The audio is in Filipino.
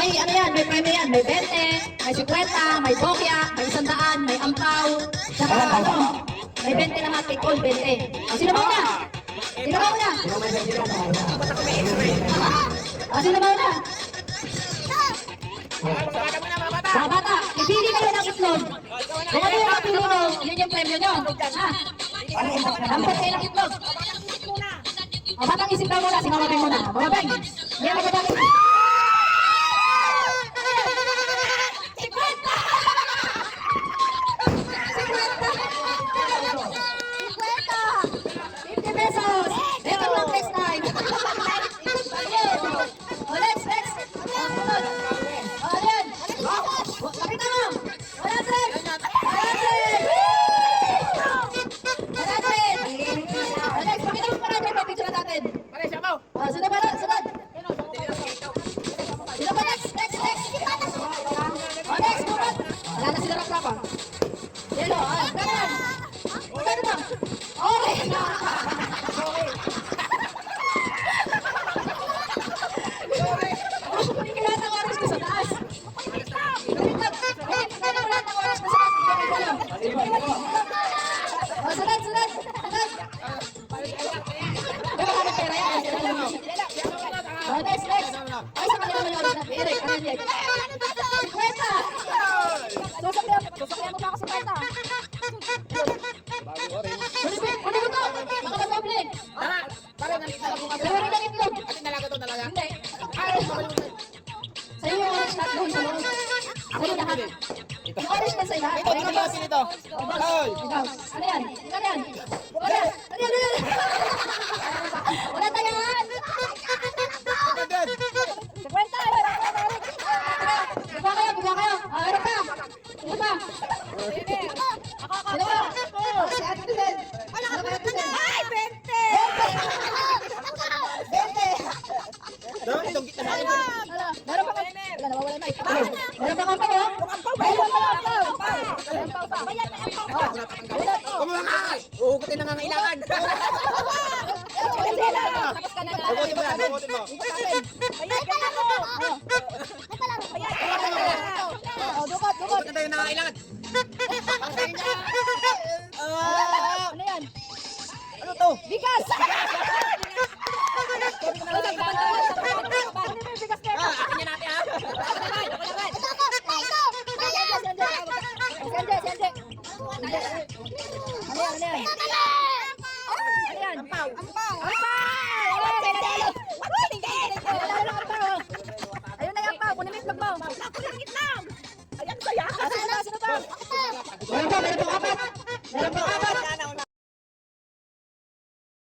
may ano yan, may premyo yan. May 20, may 50, may bokya, may 100, may ampaw. Tsaka ano, may 20 naman, take all 20. O, sino ba una? Sino ba una? O, sino ba una? Mga bata, ipili kayo ng itlog. Kung ano yung napili mo, yun yung premyo nyo. Ha? Dampot kayo ng itlog. O, batang isip daw muna, si Mama Beng muna. Mama Beng, yan ang batang isip. Uugutin na ngangailangan. Ugutin mo yan, ugutin mo. Ugutin tayo na ngangailangan. Ano yan? Ano to? Bigas! Akin yan natin ha. Ayun na yan pa, kunin mo yung itlog mo.